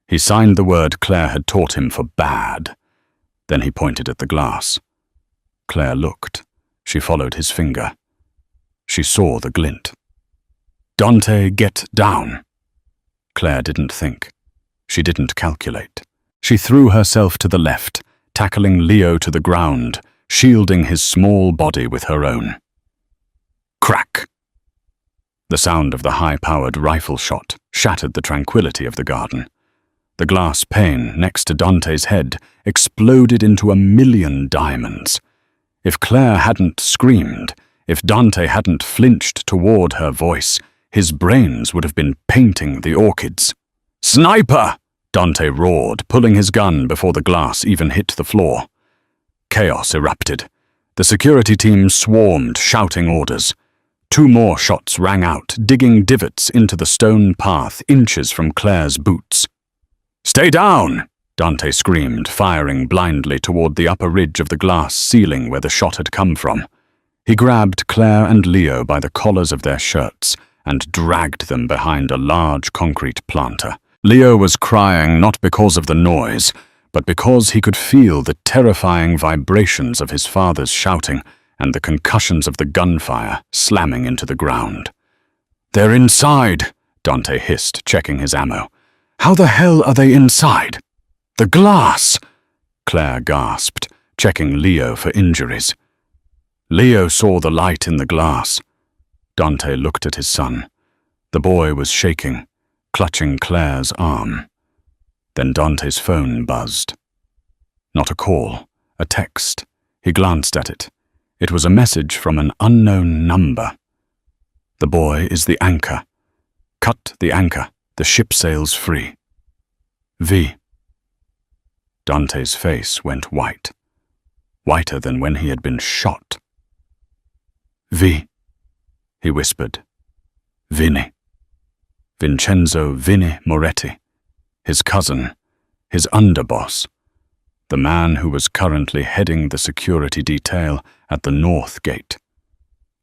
Speaker 1: He signed the word Claire had taught him for bad. Then he pointed at the glass. Claire looked. She followed his finger. She saw the glint. "Dante, get down." Claire didn't think. She didn't calculate. She threw herself to the left, tackling Leo to the ground, shielding his small body with her own. Crack! The sound of the high-powered rifle shot shattered the tranquility of the garden. The glass pane next to Dante's head exploded into a million diamonds. If Claire hadn't screamed, if Dante hadn't flinched toward her voice, his brains would have been painting the orchids. "Sniper!" Dante roared, pulling his gun before the glass even hit the floor. Chaos erupted. The security team swarmed, shouting orders. 2 more shots rang out, digging divots into the stone path inches from Claire's boots. "Stay down!" Dante screamed, firing blindly toward the upper ridge of the glass ceiling where the shot had come from. He grabbed Claire and Leo by the collars of their shirts and dragged them behind a large concrete planter. Leo was crying not because of the noise, but because he could feel the terrifying vibrations of his father's shouting and the concussions of the gunfire slamming into the ground. "They're inside," Dante hissed, checking his ammo. "How the hell are they inside?" "The glass!" Claire gasped, checking Leo for injuries. Leo saw the light in the glass. Dante looked at his son. The boy was shaking, clutching Claire's arm. Then Dante's phone buzzed. Not a call, a text. He glanced at it. It was a message from an unknown number. "The boy is the anchor. Cut the anchor. The ship sails free. V." Dante's face went white. Whiter than when he had been shot. "V," he whispered. "Vinny. Vincenzo Vinny Moretti. His cousin, his underboss. The man who was currently heading the security detail at the North Gate.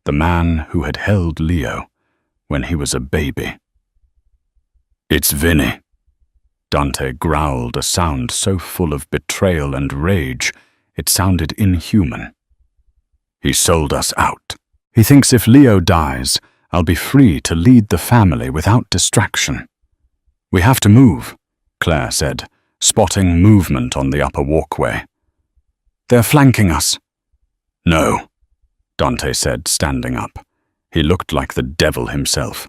Speaker 1: The man who had held Leo when he was a baby. "It's Vinny." Dante growled a sound so full of betrayal and rage, it sounded inhuman. "He sold us out. He thinks if Leo dies, I'll be free to lead the family without distraction." "We have to move," Claire said, spotting movement on the upper walkway. "They're flanking us." "No," Dante said, standing up. He looked like the devil himself.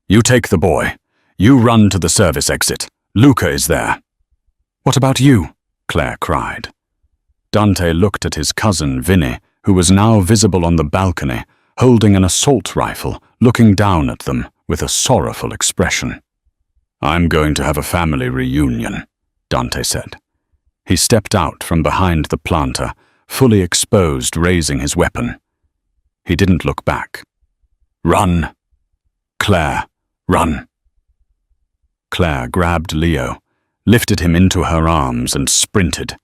Speaker 1: "You take the boy. You run to the service exit. Luca is there. What about you? Claire cried. Dante looked at his cousin Vinny, who was now visible on the balcony, holding an assault rifle, looking down at them with a sorrowful expression. I'm going to have a family reunion, Dante said. He stepped out from behind the planter, fully exposed, raising his weapon. He didn't look back. Run! Claire, run! Claire grabbed Leo, lifted him into her arms and sprinted.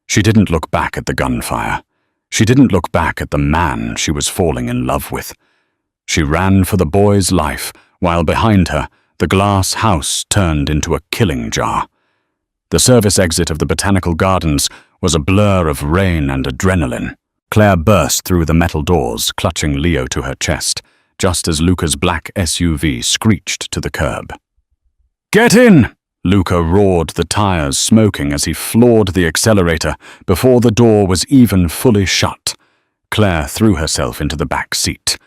Speaker 1: She didn't look back at the gunfire. She didn't look back at the man she was falling in love with. She ran for the boy's life, while behind her, the glass house turned into a killing jar. The service exit of the Botanical Gardens was a blur of rain and adrenaline. Claire burst through the metal doors, clutching Leo to her chest, just as Luca's black SUV screeched to the curb. Get in! Luca roared, the tires smoking as he floored the accelerator before the door was even fully shut. Claire threw herself into the back seat.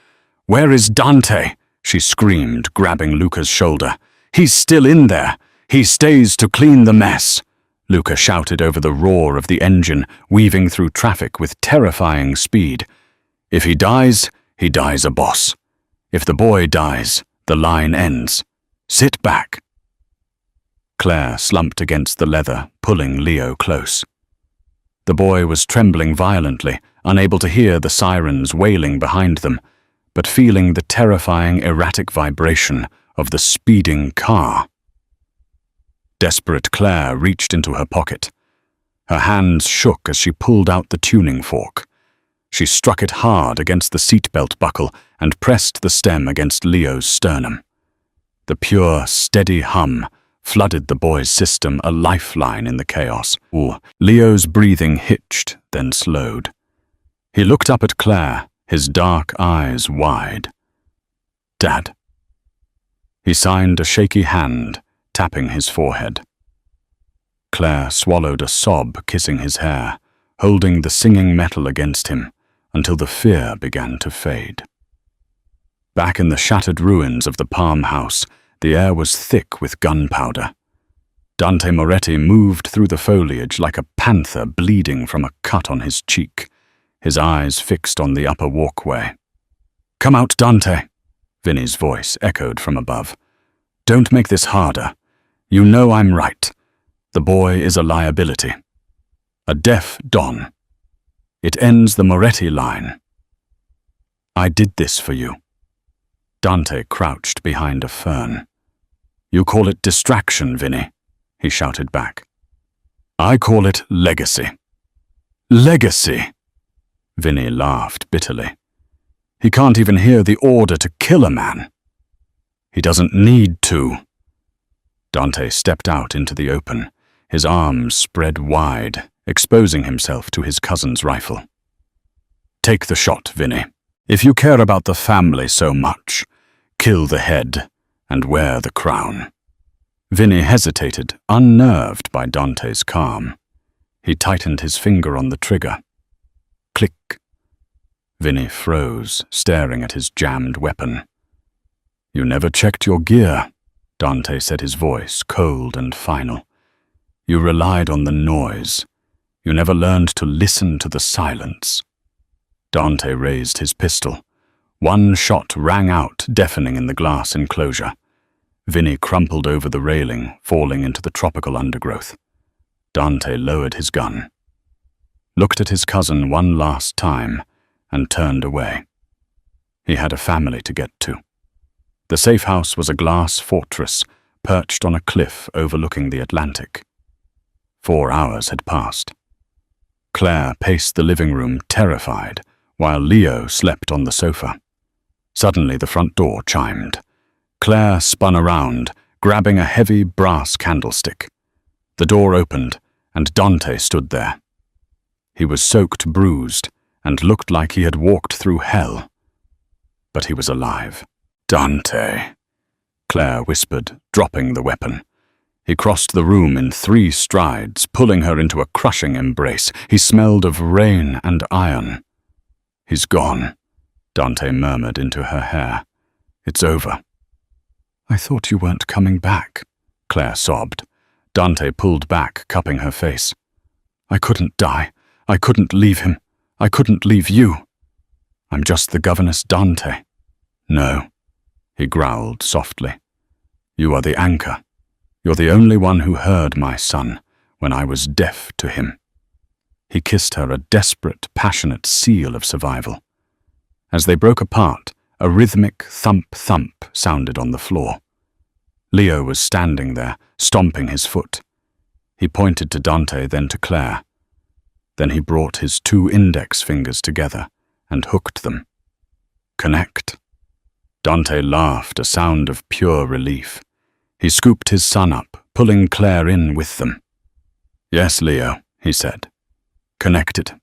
Speaker 1: Where is Dante? She screamed, grabbing Luca's shoulder. He's still in there. He stays to clean the mess. Luca shouted over the roar of the engine, weaving through traffic with terrifying speed. If he dies a boss. If the boy dies, the line ends. Sit back. Claire slumped against the leather, pulling Leo close. The boy was trembling violently, unable to hear the sirens wailing behind them, but feeling the terrifying erratic vibration of the speeding car. Desperate Claire reached into her pocket. Her hands shook as she pulled out the tuning fork. She struck it hard against the seatbelt buckle and pressed the stem against Leo's sternum. The pure, steady hum flooded the boy's system, a lifeline in the chaos. Leo's breathing hitched, then slowed. He looked up at Claire, his dark eyes wide. Dad. He signed a shaky hand, tapping his forehead. Claire swallowed a sob, kissing his hair, holding the singing metal against him, until the fear began to fade. Back in the shattered ruins of the Palm House, the air was thick with gunpowder. Dante Moretti moved through the foliage like a panther bleeding from a cut on his cheek, his eyes fixed on the upper walkway. Come out, Dante, Vinny's voice echoed from above. Don't make this harder. You know I'm right. The boy is a liability. A deaf Don. It ends the Moretti line. I did this for you. Dante crouched behind a fern. You call it distraction, Vinny, he shouted back. I call it legacy. Legacy! Vinny laughed bitterly. He can't even hear the order to kill a man. He doesn't need to. Dante stepped out into the open, his arms spread wide, exposing himself to his cousin's rifle. Take the shot, Vinny. If you care about the family so much, kill the head and wear the crown. Vinny hesitated, unnerved by Dante's calm. He tightened his finger on the trigger. Click. Vinny froze, staring at his jammed weapon. You never checked your gear, Dante said, his voice cold and final. You relied on the noise. You never learned to listen to the silence. Dante raised his pistol. One shot rang out, deafening in the glass enclosure. Vinny crumpled over the railing, falling into the tropical undergrowth. Dante lowered his gun, looked at his cousin one last time, and turned away. He had a family to get to. The safe house was a glass fortress, perched on a cliff overlooking the Atlantic. 4 hours had passed. Claire paced the living room, terrified, while Leo slept on the sofa. Suddenly the front door chimed. Claire spun around, grabbing a heavy brass candlestick. The door opened, and Dante stood there. He was soaked, bruised, and looked like he had walked through hell. But he was alive. Dante, Claire whispered, dropping the weapon. He crossed the room in 3 strides, pulling her into a crushing embrace. He smelled of rain and iron. He's gone, Dante murmured into her hair. It's over. I thought you weren't coming back, Claire sobbed, Dante pulled back, cupping her face. I couldn't die. I couldn't leave him. I couldn't leave you. I'm just the governess Dante. No, he growled softly. You are the anchor. You're the only one who heard my son when I was deaf to him. He kissed her, a desperate, passionate seal of survival. As they broke apart, a rhythmic thump-thump sounded on the floor. Leo was standing there, stomping his foot. He pointed to Dante, then to Claire. Then he brought his 2 index fingers together and hooked them. Connect. Dante laughed, a sound of pure relief. He scooped his son up, pulling Claire in with them. Yes, Leo, he said. Connected.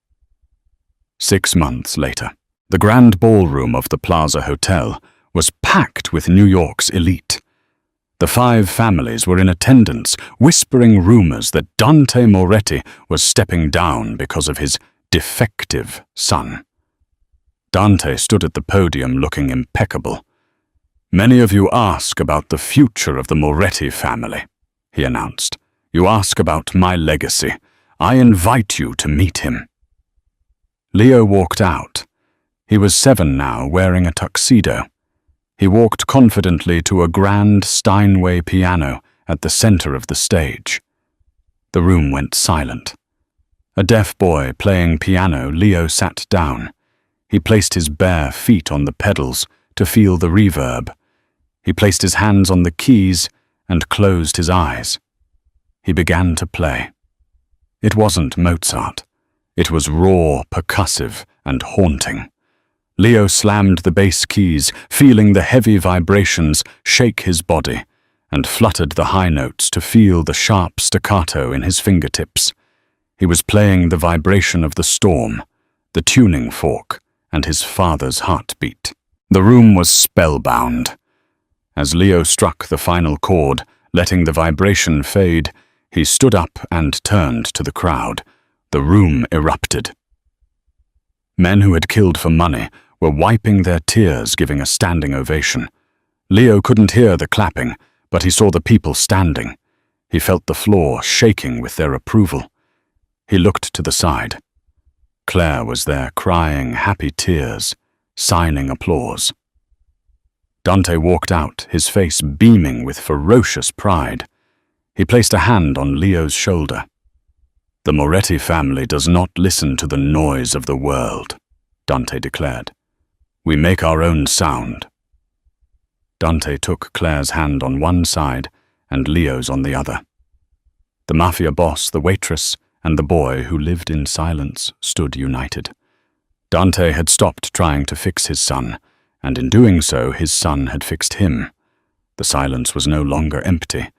Speaker 1: 6 months later, the grand ballroom of the Plaza Hotel was packed with New York's elite. The 5 families were in attendance, whispering rumors that Dante Moretti was stepping down because of his defective son. Dante stood at the podium looking impeccable. Many of you ask about the future of the Moretti family, he announced. You ask about my legacy. I invite you to meet him. Leo walked out. He was 7 now, wearing a tuxedo. He walked confidently to a grand Steinway piano at the center of the stage. The room went silent. A deaf boy playing piano, Leo sat down. He placed his bare feet on the pedals to feel the reverb. He placed his hands on the keys and closed his eyes. He began to play. It wasn't Mozart. It was raw, percussive, and haunting. Leo slammed the bass keys, feeling the heavy vibrations shake his body, and fluttered the high notes to feel the sharp staccato in his fingertips. He was playing the vibration of the storm, the tuning fork, and his father's heartbeat. The room was spellbound. As Leo struck the final chord, letting the vibration fade, he stood up and turned to the crowd. The room erupted. Men who had killed for money were wiping their tears, giving a standing ovation. Leo couldn't hear the clapping, but he saw the people standing. He felt the floor shaking with their approval. He looked to the side. Claire was there, crying happy tears, signing applause. Dante walked out, his face beaming with ferocious pride. He placed a hand on Leo's shoulder. The Moretti family does not listen to the noise of the world, Dante declared. We make our own sound. Dante took Claire's hand on one side and Leo's on the other. The mafia boss, the waitress, and the boy who lived in silence stood united. Dante had stopped trying to fix his son, and in doing so, his son had fixed him. The silence was no longer empty.